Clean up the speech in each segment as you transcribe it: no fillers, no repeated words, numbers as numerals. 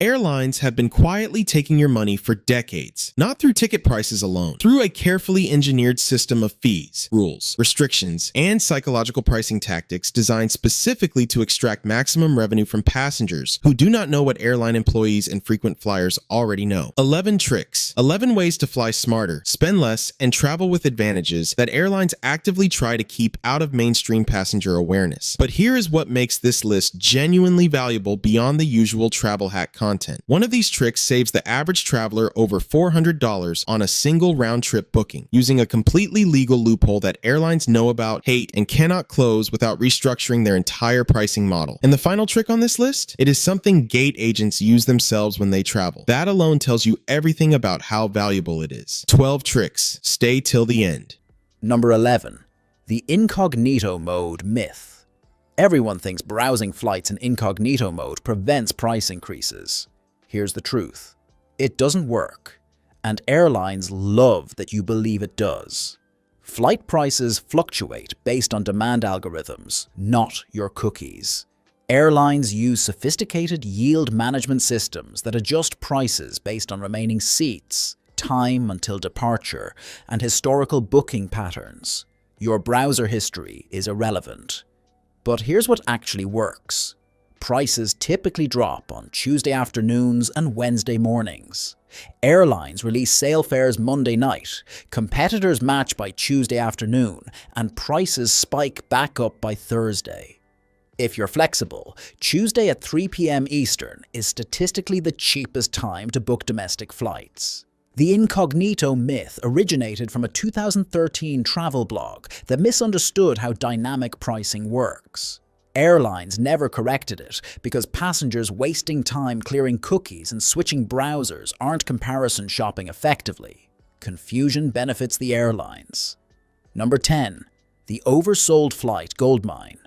Airlines have been quietly taking your money for decades, not through ticket prices alone, through a carefully engineered system of fees, rules, restrictions, and psychological pricing tactics designed specifically to extract maximum revenue from passengers who do not know what airline employees and frequent flyers already know. 11 tricks, 11 ways to fly smarter, spend less, and travel with advantages that airlines actively try to keep out of mainstream passenger awareness. But here is what makes this list genuinely valuable beyond the usual travel hack content. One of these tricks saves the average traveler over $400 on a single round-trip booking, using a completely legal loophole that airlines know about, hate, and cannot close without restructuring their entire pricing model. And the final trick on this list? It is something gate agents use themselves when they travel. That alone tells you everything about how valuable it is. 12 tricks. Stay till the end. Number 11. The incognito mode myth. Everyone thinks browsing flights in incognito mode prevents price increases. Here's the truth. It doesn't work, and airlines love that you believe it does. Flight prices fluctuate based on demand algorithms, not your cookies. Airlines use sophisticated yield management systems that adjust prices based on remaining seats, time until departure, and historical booking patterns. Your browser history is irrelevant. But here's what actually works. Prices typically drop on Tuesday afternoons and Wednesday mornings. Airlines release sale fares Monday night, competitors match by Tuesday afternoon, and prices spike back up by Thursday. If you're flexible, Tuesday at 3 p.m. Eastern is statistically the cheapest time to book domestic flights. The incognito myth originated from a 2013 travel blog that misunderstood how dynamic pricing works. Airlines never corrected it because passengers wasting time clearing cookies and switching browsers aren't comparison shopping effectively. Confusion benefits the airlines. Number 10. The oversold flight goldmine.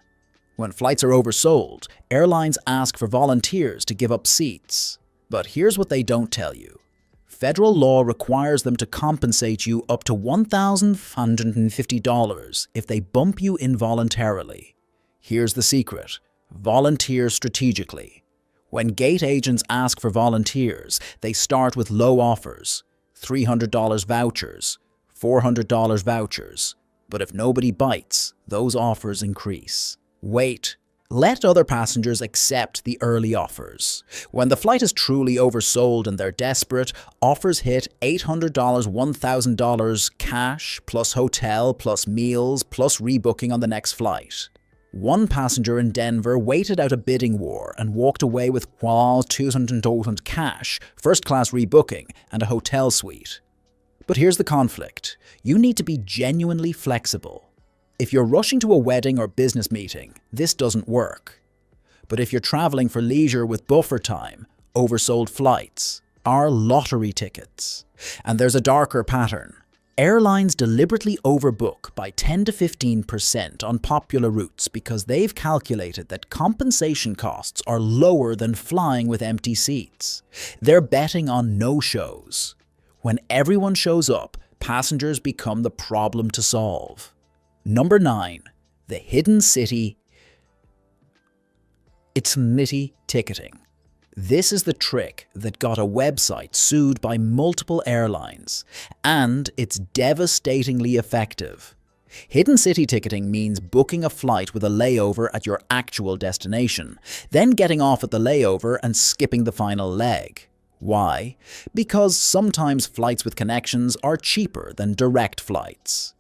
When flights are oversold, airlines ask for volunteers to give up seats. But here's what they don't tell you. Federal law requires them to compensate you up to $1,550 if they bump you involuntarily. Here's the secret. Volunteer strategically. When gate agents ask for volunteers, they start with low offers, $300 vouchers, $400 vouchers. But if nobody bites, those offers increase. Wait. Let other passengers accept the early offers. When the flight is truly oversold and they're desperate, offers hit $800, $1,000 cash, plus hotel, plus meals, plus rebooking on the next flight. One passenger in Denver waited out a bidding war and walked away with $200 cash, first-class rebooking, and a hotel suite. But here's the conflict. You need to be genuinely flexible. If you're rushing to a wedding or business meeting, this doesn't work. But if you're traveling for leisure with buffer time, oversold flights are lottery tickets. And there's a darker pattern. Airlines deliberately overbook by 10 to 15% on popular routes because they've calculated that compensation costs are lower than flying with empty seats. They're betting on no-shows. When everyone shows up, passengers become the problem to solve. Number 9. The hidden city. It's nitty ticketing. This is the trick that got a website sued by multiple airlines, and it's devastatingly effective. Hidden city ticketing means booking a flight with a layover at your actual destination, then getting off at the layover and skipping the final leg. Why? Because sometimes flights with connections are cheaper than direct flights.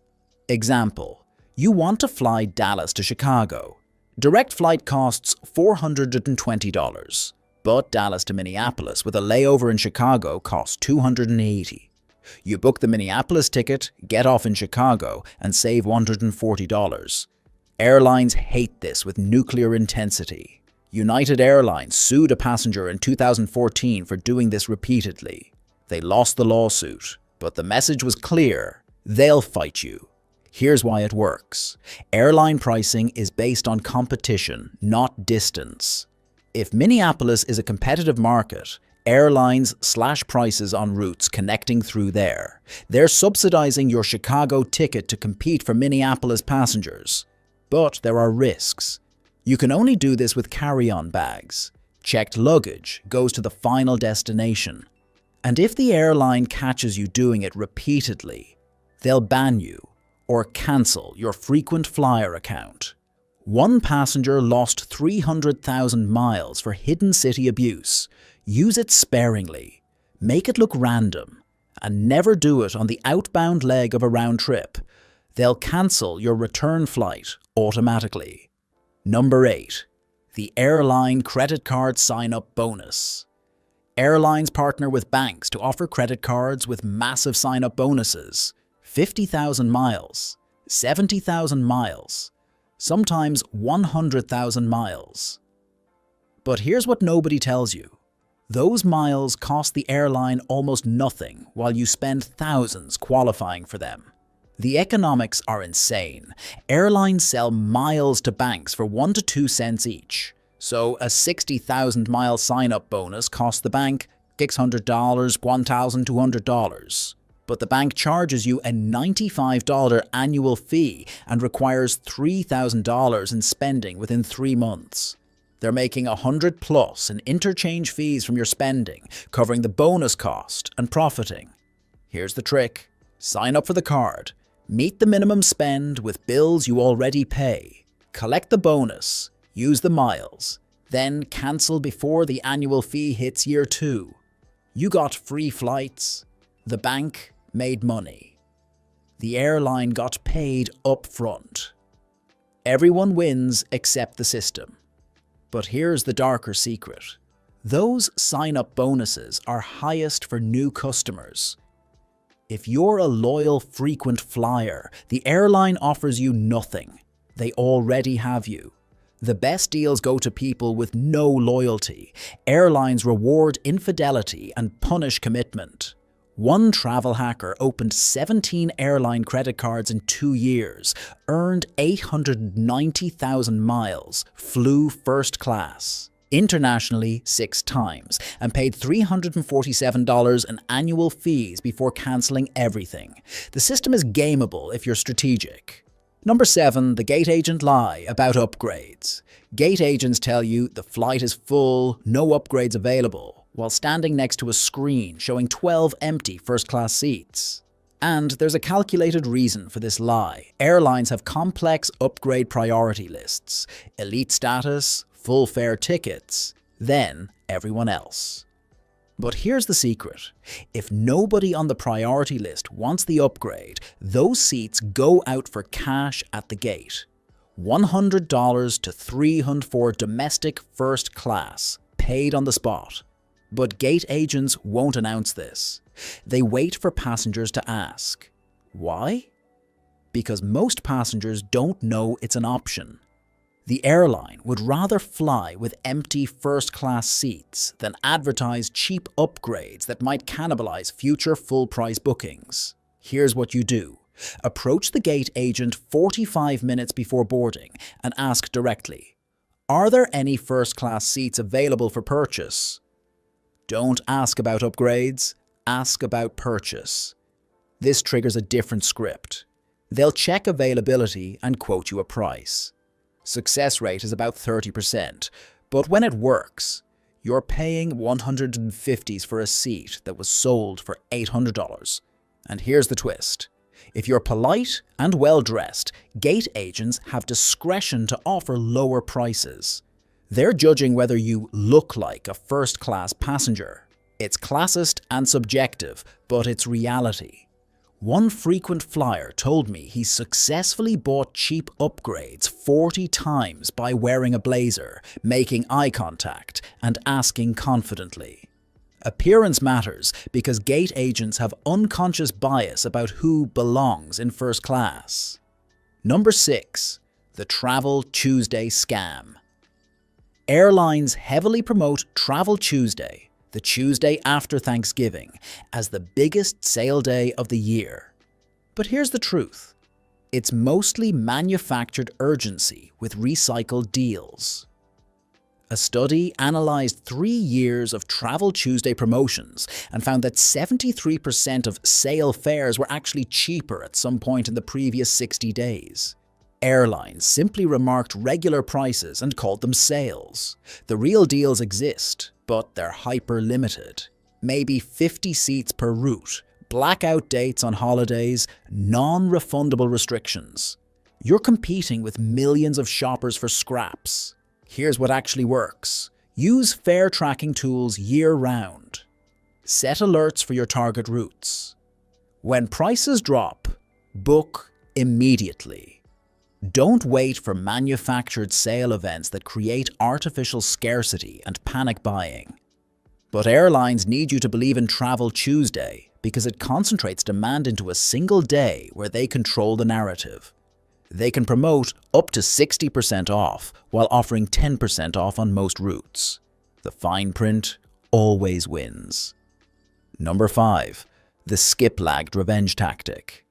Example. You want to fly Dallas to Chicago. Direct flight costs $420, but Dallas to Minneapolis with a layover in Chicago costs $280. You book the Minneapolis ticket, get off in Chicago, and save $140. Airlines hate this with nuclear intensity. United Airlines sued a passenger in 2014 for doing this repeatedly. They lost the lawsuit, but the message was clear. They'll fight you. Here's why it works. Airline pricing is based on competition, not distance. If Minneapolis is a competitive market, airlines slash prices on routes connecting through there. They're subsidizing your Chicago ticket to compete for Minneapolis passengers. But there are risks. You can only do this with carry-on bags. Checked luggage goes to the final destination. And if the airline catches you doing it repeatedly, they'll ban you or cancel your frequent flyer account. One passenger lost 300,000 miles for hidden city abuse. Use it sparingly. Make it look random. And never do it on the outbound leg of a round trip. They'll cancel your return flight automatically. Number 8. The airline credit card sign-up bonus. Airlines partner with banks to offer credit cards with massive sign-up bonuses. 50,000 miles, 70,000 miles, sometimes 100,000 miles. But here's what nobody tells you. Those miles cost the airline almost nothing while you spend thousands qualifying for them. The economics are insane. Airlines sell miles to banks for 1 to 2 cents each. So a 60,000 mile sign-up bonus costs the bank $600, $1,200. But the bank charges you a $95 annual fee and requires $3,000 in spending within 3 months. They're making $100+ in interchange fees from your spending, covering the bonus cost and profiting. Here's the trick. Sign up for the card. Meet the minimum spend with bills you already pay. Collect the bonus. Use the miles. Then cancel before the annual fee hits year 2. You got free flights. The bank made money. The airline got paid up front. Everyone wins except the system. But here's the darker secret. Those sign-up bonuses are highest for new customers. If you're a loyal, frequent flyer, the airline offers you nothing. They already have you. The best deals go to people with no loyalty. Airlines reward infidelity and punish commitment. One travel hacker opened 17 airline credit cards in 2 years, earned 890,000 miles, flew first class, internationally 6 times, and paid $347 in annual fees before cancelling everything. The system is gameable if you're strategic. Number 7. The gate agent lie about upgrades. Gate agents tell you the flight is full, no upgrades available, while standing next to a screen showing 12 empty first-class seats. And there's a calculated reason for this lie. Airlines have complex upgrade priority lists, elite status, full fare tickets, then everyone else. But here's the secret. If nobody on the priority list wants the upgrade, those seats go out for cash at the gate. $100 to $300 for domestic first class, paid on the spot. But gate agents won't announce this. They wait for passengers to ask. Why? Because most passengers don't know it's an option. The airline would rather fly with empty first-class seats than advertise cheap upgrades that might cannibalize future full-price bookings. Here's what you do. Approach the gate agent 45 minutes before boarding and ask directly, "Are there any first-class seats available for purchase?" Don't ask about upgrades, ask about purchase. This triggers a different script. They'll check availability and quote you a price. Success rate is about 30%, but when it works, you're paying $150s for a seat that was sold for $800. And here's the twist. If you're polite and well-dressed, gate agents have discretion to offer lower prices. They're judging whether you look like a first-class passenger. It's classist and subjective, but it's reality. One frequent flyer told me he successfully bought cheap upgrades 40 times by wearing a blazer, making eye contact, and asking confidently. Appearance matters because gate agents have unconscious bias about who belongs in first class. Number 6. The Travel Tuesday Scam. Airlines heavily promote Travel Tuesday, the Tuesday after Thanksgiving, as the biggest sale day of the year. But here's the truth. It's mostly manufactured urgency with recycled deals. A study analyzed 3 years of Travel Tuesday promotions and found that 73% of sale fares were actually cheaper at some point in the previous 60 days. Airlines simply remarked regular prices and called them sales. The real deals exist, but they're hyper-limited. Maybe 50 seats per route, blackout dates on holidays, non-refundable restrictions. You're competing with millions of shoppers for scraps. Here's what actually works. Use fare tracking tools year-round. Set alerts for your target routes. When prices drop, book immediately. Don't wait for manufactured sale events that create artificial scarcity and panic buying. But airlines need you to believe in Travel Tuesday because it concentrates demand into a single day where they control the narrative. They can promote up to 60% off while offering 10% off on most routes. The fine print always wins. Number 5. The skip-lagged revenge tactic.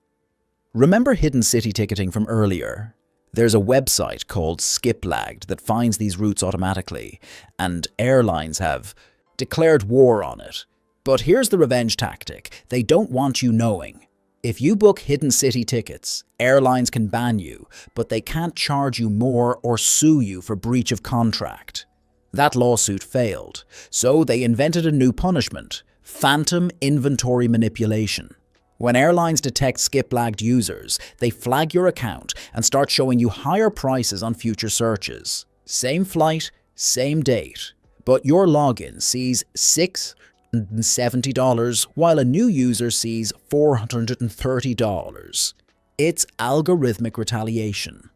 Remember hidden city ticketing from earlier? There's a website called Skip-Lagged that finds these routes automatically, and airlines have declared war on it. But here's the revenge tactic. They don't want you knowing. If you book hidden city tickets, airlines can ban you, but they can't charge you more or sue you for breach of contract. That lawsuit failed, so they invented a new punishment: phantom inventory manipulation. When airlines detect skip-lagged users, they flag your account and start showing you higher prices on future searches. Same flight, same date, but your login sees $670 while a new user sees $430. It's algorithmic retaliation.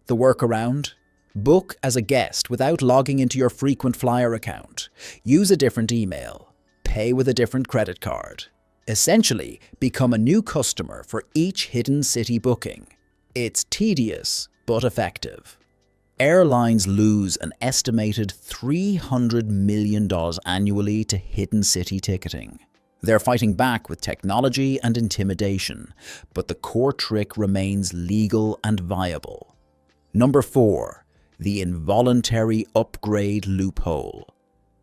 The workaround? Book as a guest without logging into your frequent flyer account. Use a different email. Pay with a different credit card. Essentially, become a new customer for each hidden city booking. It's tedious, but effective. Airlines lose an estimated $300 million annually to hidden city ticketing. They're fighting back with technology and intimidation, but the core trick remains legal and viable. Number 4. The involuntary upgrade loophole.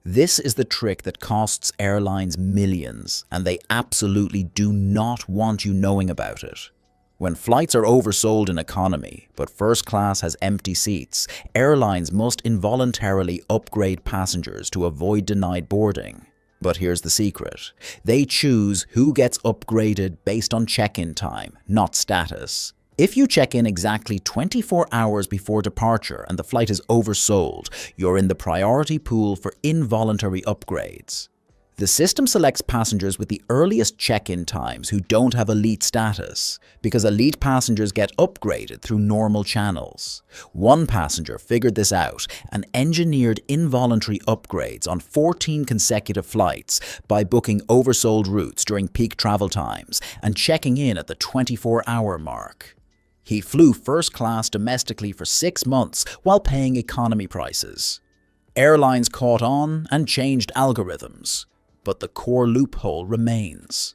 This is the trick that costs airlines millions, and they absolutely do not want you knowing about it. When flights are oversold in economy, but first class has empty seats, airlines must involuntarily upgrade passengers to avoid denied boarding. But here's the secret. They choose who gets upgraded based on check-in time, not status. If you check in exactly 24 hours before departure and the flight is oversold, you're in the priority pool for involuntary upgrades. The system selects passengers with the earliest check-in times who don't have elite status, because elite passengers get upgraded through normal channels. One passenger figured this out and engineered involuntary upgrades on 14 consecutive flights by booking oversold routes during peak travel times and checking in at the 24-hour mark. He flew first class domestically for 6 months while paying economy prices. Airlines caught on and changed algorithms, but the core loophole remains.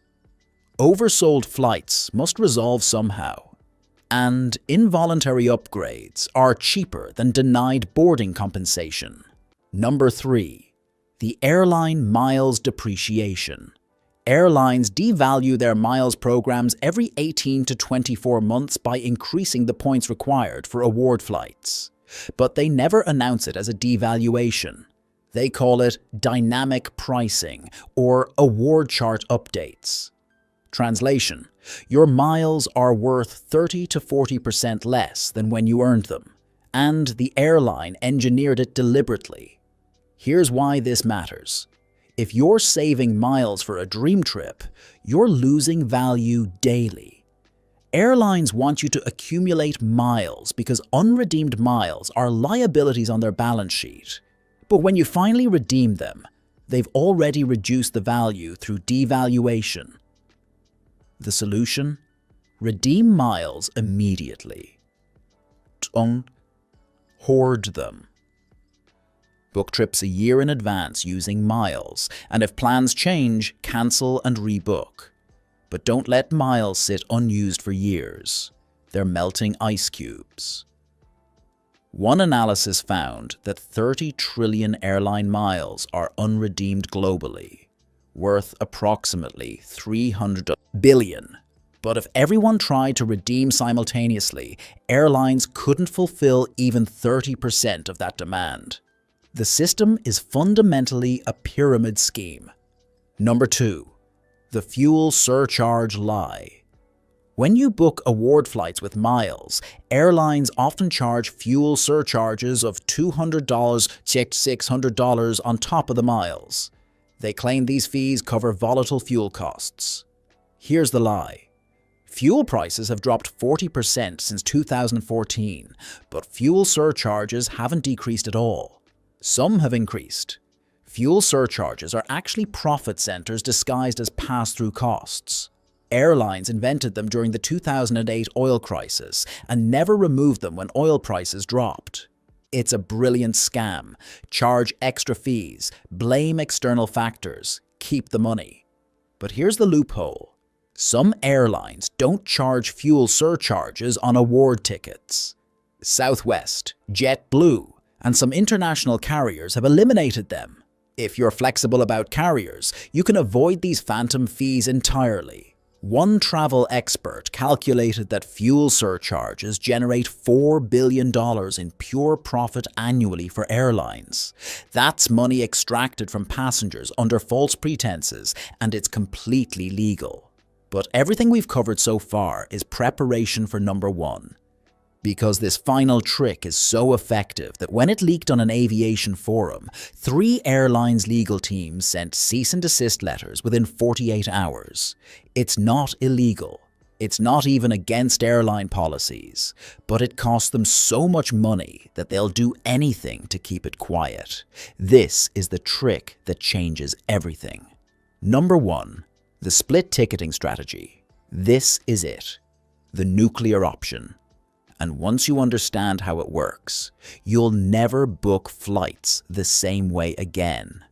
Oversold flights must resolve somehow, and involuntary upgrades are cheaper than denied boarding compensation. Number 3. The airline miles depreciation. Airlines devalue their miles programs every 18 to 24 months by increasing the points required for award flights. But they never announce it as a devaluation. They call it dynamic pricing or award chart updates. Translation: your miles are worth 30 to 40% less than when you earned them, and the airline engineered it deliberately. Here's why this matters. If you're saving miles for a dream trip, you're losing value daily. Airlines want you to accumulate miles because unredeemed miles are liabilities on their balance sheet. But when you finally redeem them, they've already reduced the value through devaluation. The solution? Redeem miles immediately. Don't hoard them. Book trips a year in advance using miles, and if plans change, cancel and rebook. But don't let miles sit unused for years. They're melting ice cubes. One analysis found that 30 trillion airline miles are unredeemed globally, worth approximately $300 billion. But if everyone tried to redeem simultaneously, airlines couldn't fulfill even 30% of that demand. The system is fundamentally a pyramid scheme. Number 2. The fuel surcharge lie. When you book award flights with miles, airlines often charge fuel surcharges of $200 to $600 on top of the miles. They claim these fees cover volatile fuel costs. Here's the lie. Fuel prices have dropped 40% since 2014, but fuel surcharges haven't decreased at all. Some have increased. Fuel surcharges are actually profit centers disguised as pass-through costs. Airlines invented them during the 2008 oil crisis and never removed them when oil prices dropped. It's a brilliant scam. Charge extra fees, blame external factors, keep the money. But here's the loophole. Some airlines don't charge fuel surcharges on award tickets. Southwest, JetBlue, and some international carriers have eliminated them. If you're flexible about carriers, you can avoid these phantom fees entirely. One travel expert calculated that fuel surcharges generate $4 billion in pure profit annually for airlines. That's money extracted from passengers under false pretenses, and it's completely legal. But everything we've covered so far is preparation for number 1. Because this final trick is so effective that when it leaked on an aviation forum, 3 airlines' legal teams sent cease and desist letters within 48 hours. It's not illegal. It's not even against airline policies. But it costs them so much money that they'll do anything to keep it quiet. This is the trick that changes everything. Number 1. The split ticketing strategy. This is it. The nuclear option. And once you understand how it works, you'll never book flights the same way again.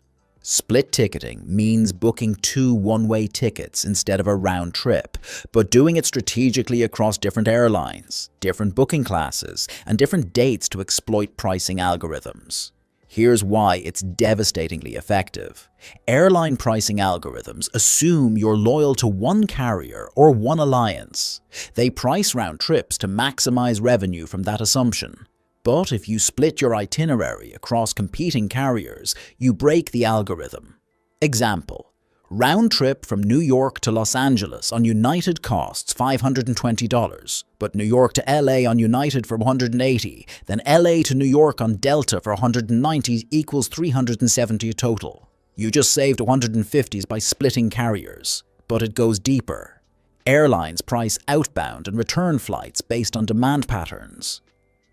Split ticketing means booking 2 one-way tickets instead of a round trip, but doing it strategically across different airlines, different booking classes, and different dates to exploit pricing algorithms. Here's why it's devastatingly effective. Airline pricing algorithms assume you're loyal to one carrier or one alliance. They price round trips to maximize revenue from that assumption. But if you split your itinerary across competing carriers, you break the algorithm. Example: round trip from New York to Los Angeles on United costs $520, but New York to LA on United for $180, then LA to New York on Delta for $190 equals $370 total. You just saved $150s by splitting carriers. But it goes deeper. Airlines price outbound and return flights based on demand patterns.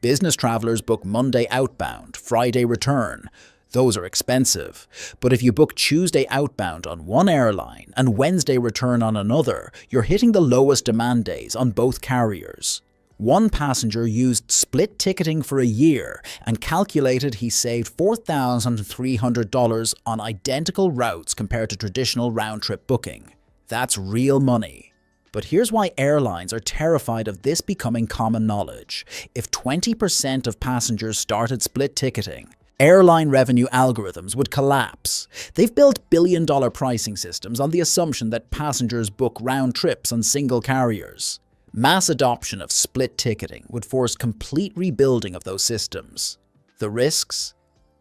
Business travelers book Monday outbound, Friday return. Those are expensive. But if you book Tuesday outbound on one airline and Wednesday return on another, you're hitting the lowest demand days on both carriers. One passenger used split ticketing for a year and calculated he saved $4,300 on identical routes compared to traditional round-trip booking. That's real money. But here's why airlines are terrified of this becoming common knowledge. If 20% of passengers started split ticketing, airline revenue algorithms would collapse. They've built billion-dollar pricing systems on the assumption that passengers book round trips on single carriers. Mass adoption of split ticketing would force complete rebuilding of those systems. The risks?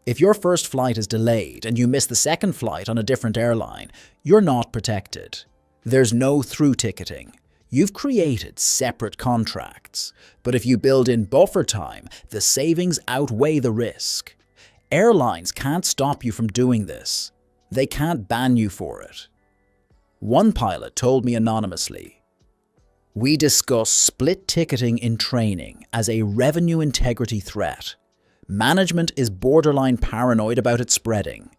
If your first flight is delayed and you miss the second flight on a different airline, you're not protected. There's no through ticketing. You've created separate contracts. But if you build in buffer time, the savings outweigh the risk. Airlines can't stop you from doing this. They can't ban you for it. One pilot told me anonymously, "We discuss split ticketing in training as a revenue integrity threat. Management is borderline paranoid about it spreading.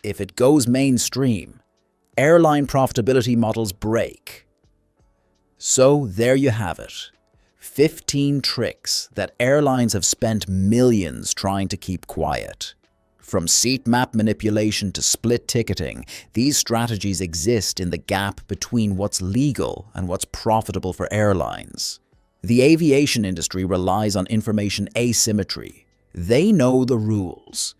If it goes mainstream, airline profitability models break." So there you have it. 15 tricks that airlines have spent millions trying to keep quiet. From seat map manipulation to split ticketing, these strategies exist in the gap between what's legal and what's profitable for airlines. The aviation industry relies on information asymmetry. They know the rules.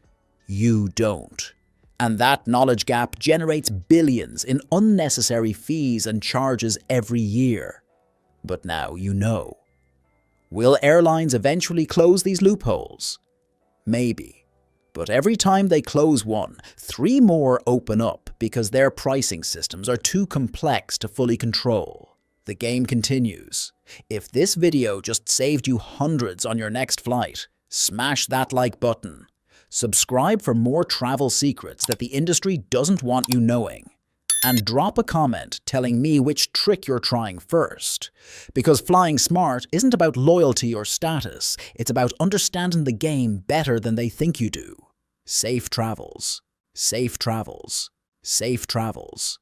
You don't. And that knowledge gap generates billions in unnecessary fees and charges every year. But now you know. Will airlines eventually close these loopholes? Maybe. But every time they close one, 3 more open up because their pricing systems are too complex to fully control. The game continues. If this video just saved you hundreds on your next flight, smash that like button. Subscribe for more travel secrets that the industry doesn't want you knowing. And drop a comment telling me which trick you're trying first. Because flying smart isn't about loyalty or status, it's about understanding the game better than they think you do. Safe travels. Safe travels. Safe travels.